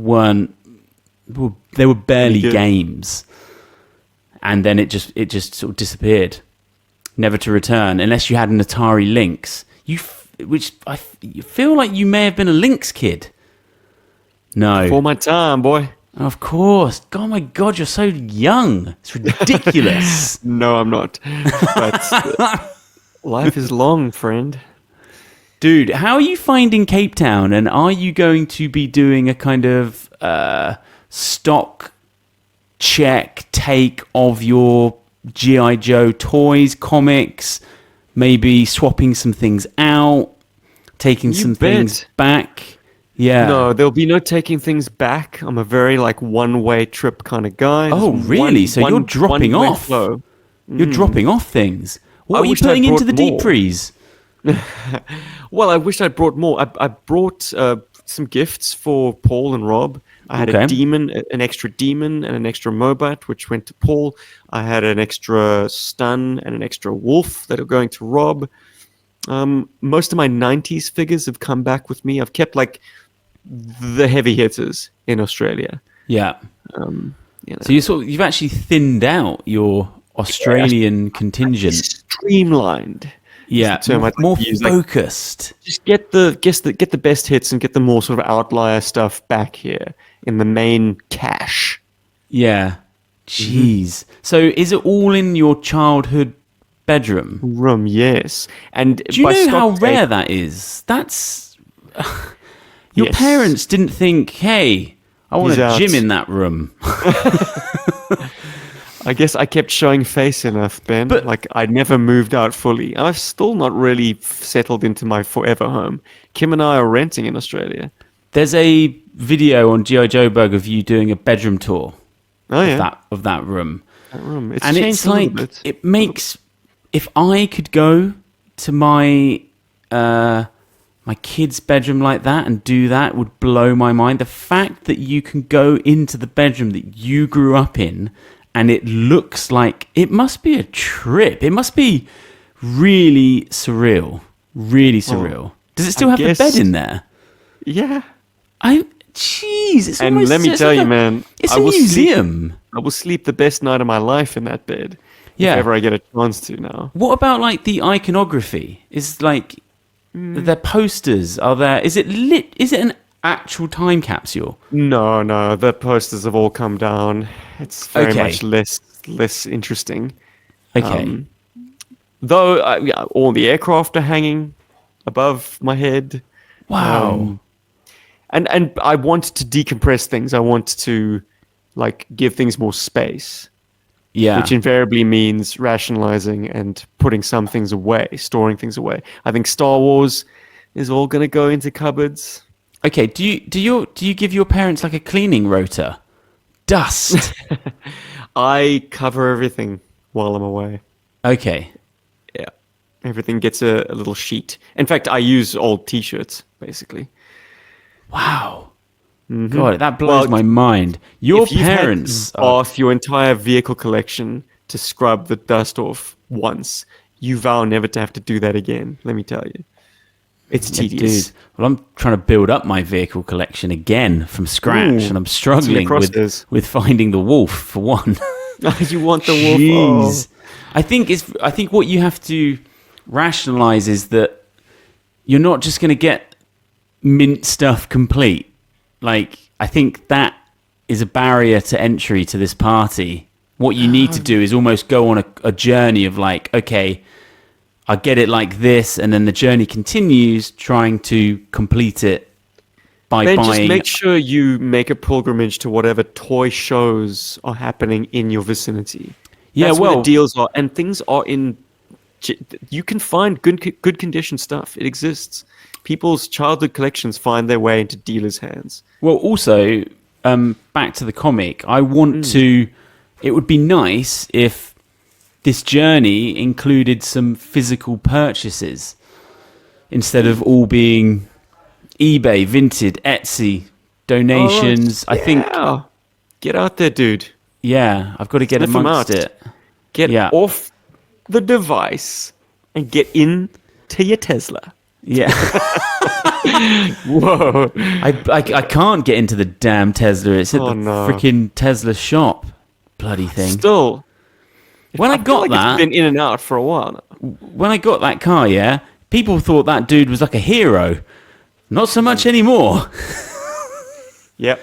they were barely games. And then it just sort of disappeared, never to return, unless you had an Atari Lynx. You feel like you may have been a Lynx kid. No. Before my time, boy. Of course. Oh my God, you're so young. It's ridiculous. No, I'm not. But life is long, friend. Dude, how are you finding Cape Town? And are you going to be doing a kind of stock check take of your GI Joe toys, comics, maybe swapping some things out, taking some things back? Yeah. No, there'll be no taking things back. I'm a very one-way trip kind of guy. Oh, really? So you're dropping off. You're dropping off things. What are you putting into the deep freeze? Well, I wish I'd brought more. I brought some gifts for Paul and Rob. I had a demon, an extra demon, and an extra Mobat, which went to Paul. I had an extra stun and an extra wolf that are going to Rob. Most of my 90s figures have come back with me. I've kept the heavy hitters in Australia. Yeah. So you've actually thinned out your Australian contingent. Streamlined. Yeah, more focused. Just get the best hits and get the more sort of outlier stuff back here in the main cache. Yeah. Jeez. So is it all in your childhood bedroom? Yes. And do you know how rare that is? That's your parents didn't think, hey, I want a gym in that room. I guess I kept showing face enough, Ben. But I never moved out fully. I've still not really settled into my forever home. Kim and I are renting in Australia. There's a video on GI Joburg of you doing a bedroom tour of that room. That room. It's And changed it's a little like, bit. it makes, if I could go to my my kid's bedroom like that and do that would blow my mind. The fact that you can go into the bedroom that you grew up in and it looks like, it must be a trip. It must be really surreal. Really surreal. Does it still have the bed in there? Yeah. Jeez, it's And almost, let me tell you, man, it's a museum. I will sleep the best night of my life in that bed. Yeah. If ever I get a chance to now. What about like the iconography? Is like their posters? Are there? Is it lit? Is it an actual time capsule? No. The posters have all come down. It's very much less interesting. Okay. Though all the aircraft are hanging above my head. Wow. And I want to decompress things. I want to like give things more space. Yeah. Which invariably means rationalizing and putting some things away, storing things away. I think Star Wars is all going to go into cupboards. Okay. Do you give your parents like a cleaning rota? Dust. I cover everything while I'm away. Okay. Yeah. Everything gets a little sheet. In fact, I use old T-shirts, basically. Wow. Mm-hmm. God, that blows my mind. Your parents bath your entire vehicle collection to scrub the dust off once. You vow never to have to do that again. Let me tell you, it's tedious. Dude. Well, I'm trying to build up my vehicle collection again from scratch, and I'm struggling with finding the wolf for one. You want the wolf? Oh. I think what you have to rationalize is that you're not just going to get mint stuff complete. Like, I think that is a barrier to entry to this party. What you need to do is almost go on a journey of like, okay, I get it like this, and then the journey continues trying to complete it by then buying. Just make sure you make a pilgrimage to whatever toy shows are happening in your vicinity. Yeah, That's where the deals are, and things are in. You can find good condition stuff. It exists. People's childhood collections find their way into dealers' hands. Well, also, back to the comic, I want to... It would be nice if this journey included some physical purchases instead of all being eBay, Vinted, Etsy, donations. Right. I think... Get out there, dude. Yeah, I've got to get amongst it. Get off the device and get into your Tesla. Yeah. Whoa. I can't get into the damn Tesla. It's at the freaking Tesla shop. Bloody thing. Still. When I got that... It's been in and out for a while now. When I got that car, people thought that dude was like a hero. Not so much anymore. Yep.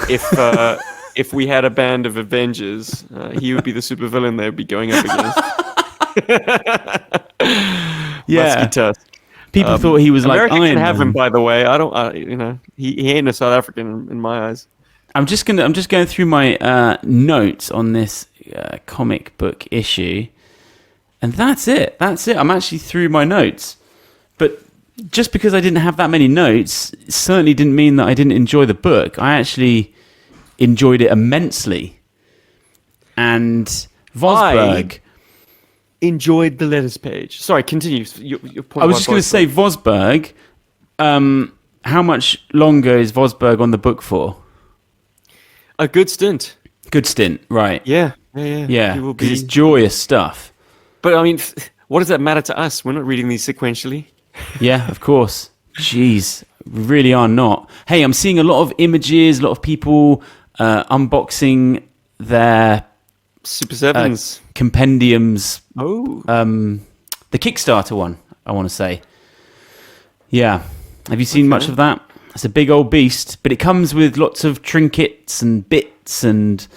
If we had a band of Avengers, he would be the supervillain they would be going up against. Yeah. Tusk. People thought he was like Iron Man. America can have him, by the way. I don't. He ain't a South African in my eyes. I'm just going through my notes on this comic book issue, and that's it. I'm actually through my notes, but just because I didn't have that many notes, certainly didn't mean that I didn't enjoy the book. I actually enjoyed it immensely, and Vosberg. Enjoyed the letters page. Sorry, continue. Your point. I was just going to say Vosberg. How much longer is Vosberg on the book for? A good stint. Good stint, right? Yeah. Because it's joyous stuff. But I mean, what does that matter to us? We're not reading these sequentially. Yeah, of course. Jeez, we really are not. Hey, I'm seeing a lot of images, a lot of people unboxing their Super Sevens compendiums. Oh, the Kickstarter one, I want to say. Yeah, have you seen much of that? It's a big old beast, but it comes with lots of trinkets and bits and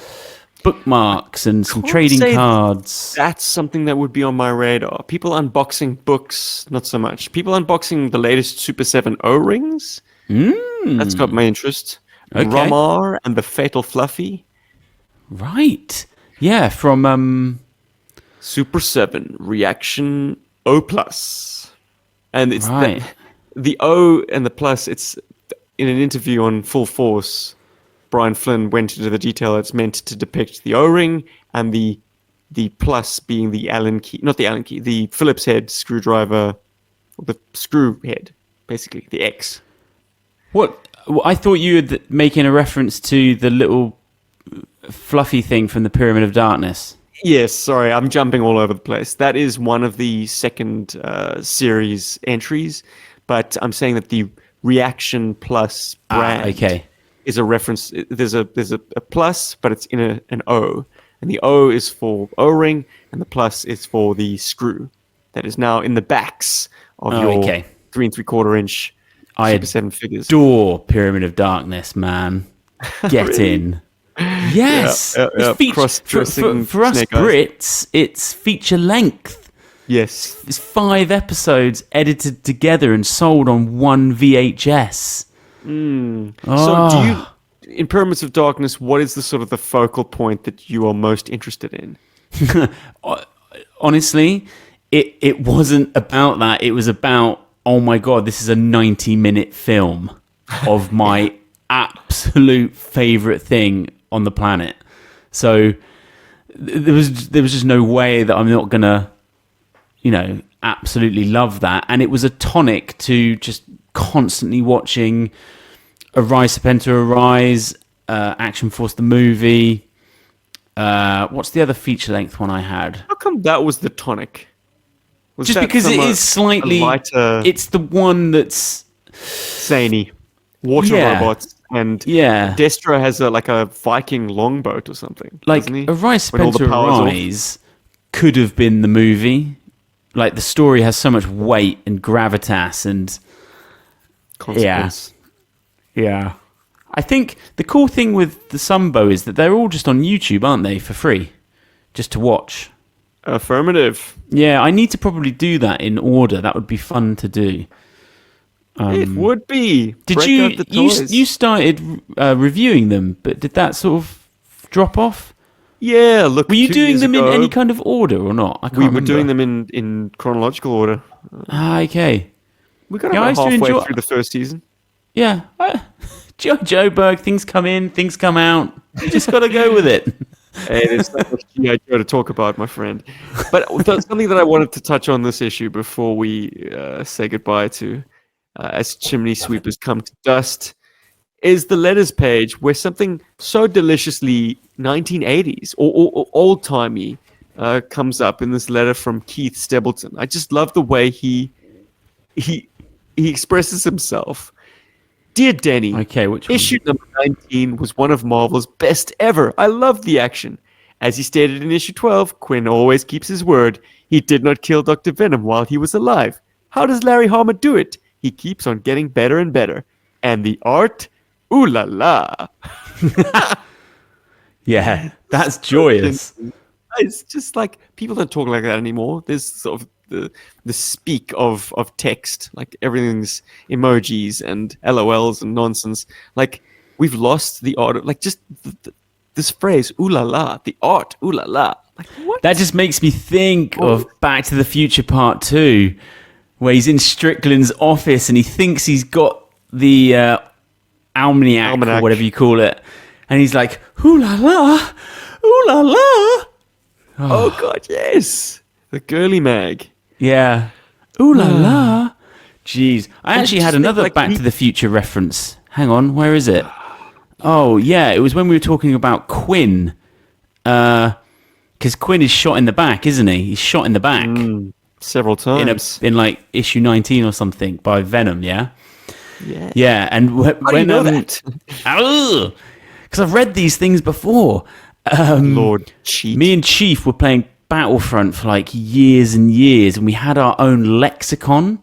bookmarks and some trading cards. That's something that would be on my radar. People unboxing books, not so much. People unboxing the latest Super 7 O-rings. That's got my interest. Okay. Ramar and the Fatal Fluffy. Right. Yeah, from Super 7 Reaction O+. And it's the O and the plus, in an interview on Full Force, Brian Flynn went into the detail. It's meant to depict the O-ring and the plus being the Allen key, not the Allen key, the Phillips head screwdriver, or the screw head, basically the X. What? I thought you were making a reference to the little fluffy thing from the Pyramid of Darkness. Yes, sorry, I'm jumping all over the place. That is one of the second series entries, but I'm saying that the Reaction Plus brand is a reference. There's a plus, but it's in an O, and the O is for O-ring, and the plus is for the screw that is now in the backs of your 3 3/4 inch Super 7 figures. I adore Pyramid of Darkness, man. Get really? In. Yes. For us Brits, it's feature length. Yes. It's 5 episodes edited together and sold on one VHS. So do you, in Pyramids of Darkness, what is the sort of the focal point that you are most interested in? Honestly, it wasn't about that. It was about, oh my God, this is a 90-minute film of my absolute favorite thing on the planet. So there was just no way that I'm not gonna, absolutely love that. And it was a tonic to just constantly watching Arise Serpenta Arise, Action Force the movie. What's the other feature length one I had? How come that was the tonic? Just because it is slightly lighter, it's the one that's zany. Water robots. And Destro has a Viking longboat or something. Like, Arise Serpenta Arise could have been the movie. Like, the story has so much weight and gravitas and consequence. Yeah. I think the cool thing with the Sunbow is that they're all just on YouTube, aren't they, for free? Just to watch. Affirmative. Yeah, I need to probably do that in order. That would be fun to do. It would be. Did you started reviewing them, but did that sort of drop off? Yeah, look. Were you doing them in any kind of order or not? I can't remember. We were doing them in chronological order. Okay. We got about halfway through the first season. Yeah. GI Joburg, things come in, things come out. You just got to go with it. Hey, there's not much GI Joe to talk about, my friend. But something that I wanted to touch on this issue before we say goodbye to as chimney sweepers come to dust is the letters page, where something so deliciously 1980s or old-timey comes up in this letter from Keith Stebleton. I just love the way he expresses himself. Dear Denny, which one? Issue number 19 was one of Marvel's best ever. I loved the action. As he stated in issue 12, Quinn always keeps his word. He did not kill Dr. Venom while he was alive. How does Larry Hama do it? He keeps on getting better and better. And the art, ooh la la. Yeah, that's joyous. It's just like, people don't talk like that anymore. There's sort of the speak of text, like everything's emojis and LOLs and nonsense. Like, we've lost the art of, like, just this phrase, ooh la la, the art, ooh la la. Like, what? That just makes me think of Back to the Future Part 2, where he's in Strickland's office and he thinks he's got the almanac or whatever you call it. And he's like, ooh la la, ooh la la. Oh God, yes. The girly mag. Yeah. Ooh la la. Jeez. I actually had another Back to the Future reference. Hang on, where is it? Oh, yeah, it was when we were talking about Quinn. Because Quinn is shot in the back, isn't he? He's shot in the back. Several times. In like issue 19 or something by Venom, yeah? Yeah. Yeah, and when do you know that? Because I've read these things before. Lord Cheat. Me and Chief were playing Battlefront for like years and years, and we had our own lexicon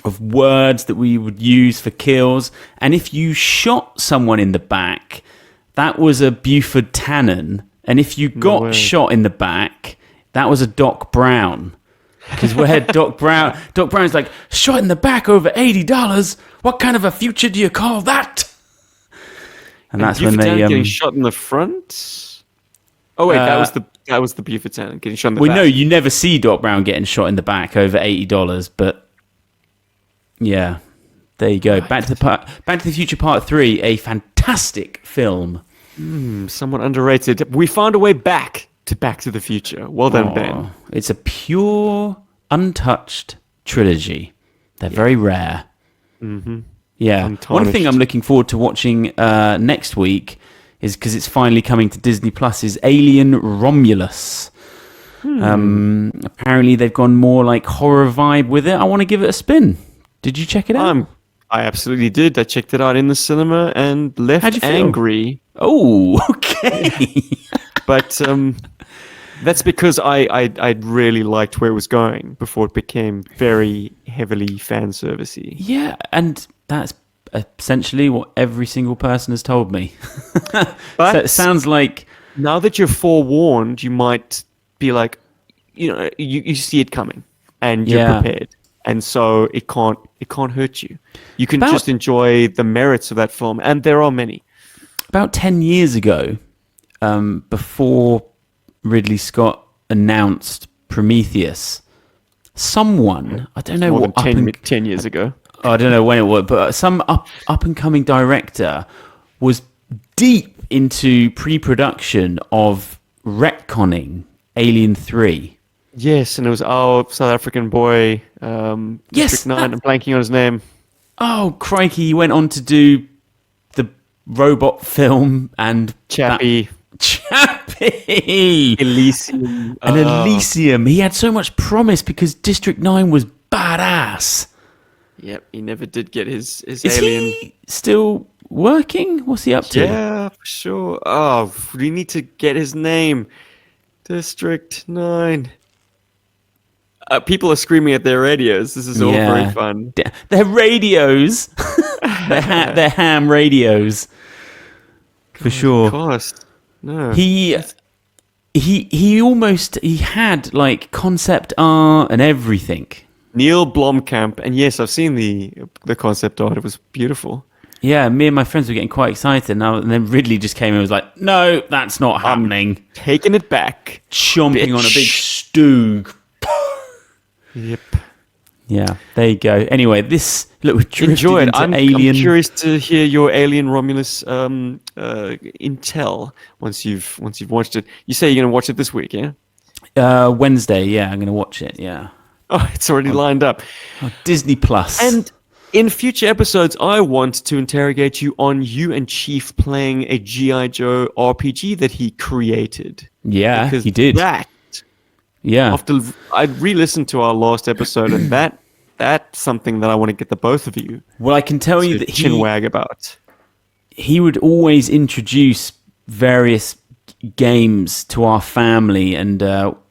of words that we would use for kills. And if you shot someone in the back, that was a Buford Tannen. And if you got shot in the back, that was a Doc Brown. Because where Doc Brown's like, shot in the back over $80. What kind of a future do you call that? And that's when they getting shot in the front. Oh wait, that was the Buford Tannen getting shot in the back. Well, no, you never see Doc Brown getting shot in the back over $80, but yeah, There you go. Right. Back to the Future Part 3, a fantastic film. Somewhat underrated. We found a way back to the Future. Well done, Ben. It's a pure, untouched trilogy. They're very rare. Mm-hmm. Yeah. Untarnished. One thing I'm looking forward to watching next week is because it's finally coming to Disney Plus is Alien Romulus. Apparently they've gone more like horror vibe with it. I want to give it a spin. Did you check it out? I absolutely did. I checked it out in the cinema and left angry. Oh, okay. But that's because I really liked where it was going before it became very heavily fan servicey. Yeah, and that's essentially what every single person has told me. But so it sounds like now that you're forewarned, you might be like, you see it coming and you're prepared. And so it can't hurt you. You can just enjoy the merits of that film, and there are many. About 10 years ago, before Ridley Scott announced Prometheus, someone, I don't know what... 10 years ago. I don't know when it was, but some up-and-coming director was deep into pre-production of retconning Alien 3. Yes, and it was our South African boy, District 9, I'm blanking on his name. Oh, crikey, he went on to do the robot film and... Chappie! Elysium. Elysium. He had so much promise because District 9 was badass. Yep, he never did get his Is Alien. He still working? What's he up to? Yeah, for sure. Oh, we need to get his name. District 9. People are screaming at their radios. This is all very fun. Their radios. They're ham radios. For sure. Of course. No. He had like concept art and everything. Neil Blomkamp, and yes, I've seen the concept art. It was beautiful. Yeah, me and my friends were getting quite excited now, and then Ridley just came and was like, "No, that's not happening." Taking it back, chomping on a big stoog. Yep. Yeah, there you go. Anyway, we're enjoy it. I'm curious to hear your Alien Romulus intel once you've watched it. You say you're going to watch it this week, yeah? Wednesday. Yeah, I'm going to watch it. Yeah. Oh, it's already lined up. Disney Plus. And in future episodes, I want to interrogate you on you and Chief playing a GI Joe RPG that he created. Yeah, he did. After I re-listened to our last episode, and that's something that I want to get the both of you. Well, I can tell you that chinwag about. He would always introduce various games to our family, and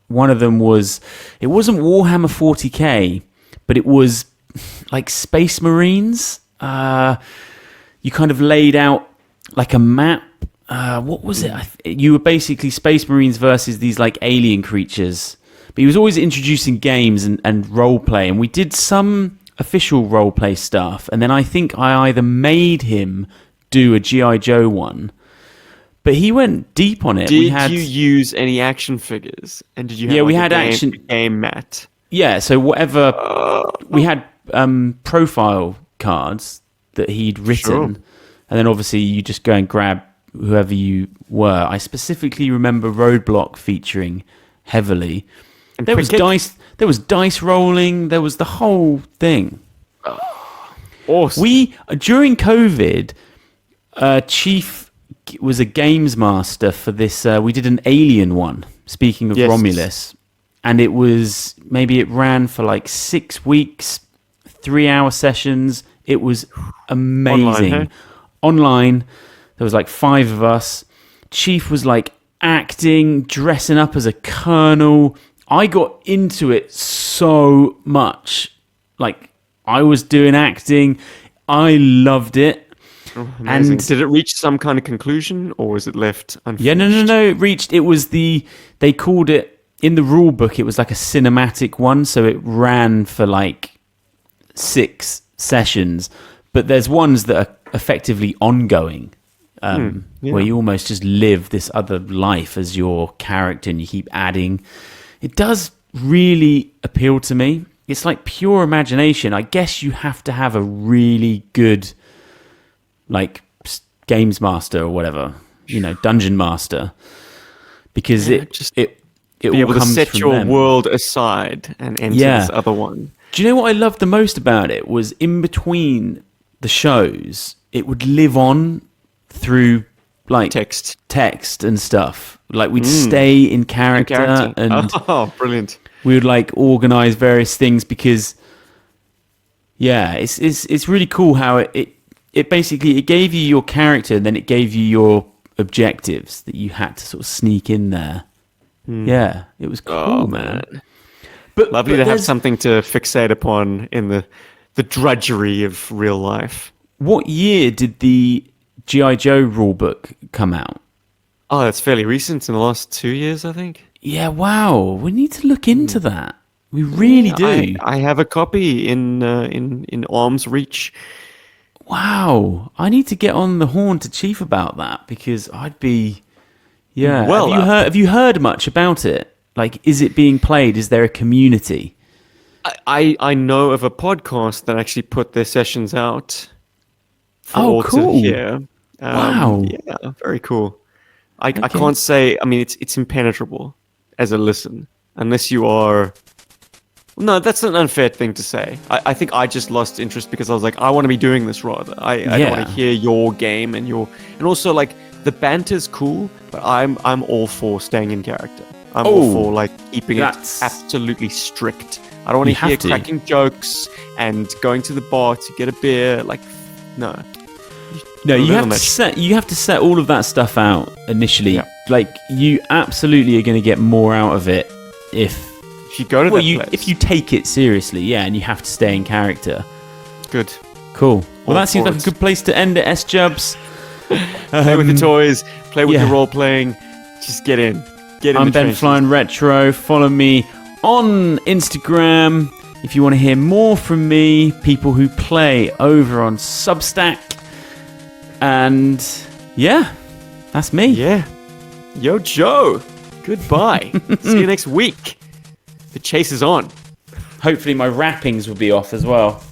one of them it wasn't Warhammer 40k, but it was like Space Marines. You kind of laid out like a map. What was it? You were basically Space Marines versus these like alien creatures. But he was always introducing games and role play, and we did some official role play stuff. And then I think I either made him do a GI Joe one, but he went deep on it. Did you use any action figures? And did you? Have we had action game mat. Yeah, so whatever we had profile cards that he'd written, and then obviously you just go and grab whoever you were. I specifically remember Roadblock featuring heavily. And there was dice rolling. There was the whole thing. Awesome. During COVID, Chief was a games master for this. We did an Alien one. Speaking of Romulus, and it ran for like 6 weeks, 3-hour sessions. It was amazing. Online, there was like 5 of us. Chief was like acting, dressing up as a colonel. I got into it so much. Like, I was doing acting. I loved it. Oh, and did it reach some kind of conclusion, or was it left unfinished? Yeah, no. They called it, in the rule book, it was like a cinematic one, so it ran for like 6 sessions. But there's ones that are effectively ongoing, where you almost just live this other life as your character and you keep adding. It does really appeal to me. it's like pure imagination. I guess you have to have a really good like games master or whatever, dungeon master, because it be all able to comes set from your them. world aside and enter this other one. Do you know what I loved the most about it was in between the shows, it would live on through like text and stuff. Like we'd stay in character, and brilliant. We would like organize various things because it's really cool how it basically it gave you your character and then it gave you your objectives that you had to sort of sneak in there. Yeah, it was cool, man. But lovely to have something to fixate upon in the drudgery of real life. What year did the GI Joe rulebook come out? Oh, that's fairly recent, in the last 2 years, I think. Yeah, wow. We need to look into that. We really do. I have a copy in arm's reach. Wow. I need to get on the horn to Chief about that because I'd be... Yeah. Well, have you heard much about it? Like, is it being played? Is there a community? I know of a podcast that actually put their sessions out for all to hear. Wow. Yeah, very cool. I can't say... I mean, it's impenetrable as a listen, unless you are... No, that's an unfair thing to say. I think I just lost interest because I was like, I want to be doing this rather. I don't want to hear your game and also like the banter's cool, but I'm all for staying in character. I'm all for like keeping it absolutely strict. I don't want to hear cracking jokes and going to the bar to get a beer. Like, no. No, you have to set all of that stuff out initially. Yeah. Like, you absolutely are going to get more out of it if you go to place. If you take it seriously, and you have to stay in character. Good. Cool. Well, that seems like a good place to end it, S-Jubs. Play with the toys, play with the role-playing, just get in. I'm BenFlyingRetro. Follow me on Instagram if you want to hear more from me, people who play over on Substack. And yeah, that's me. Yeah. Yo, Joe. Goodbye. See you next week. The chase is on. Hopefully my wrappings will be off as well.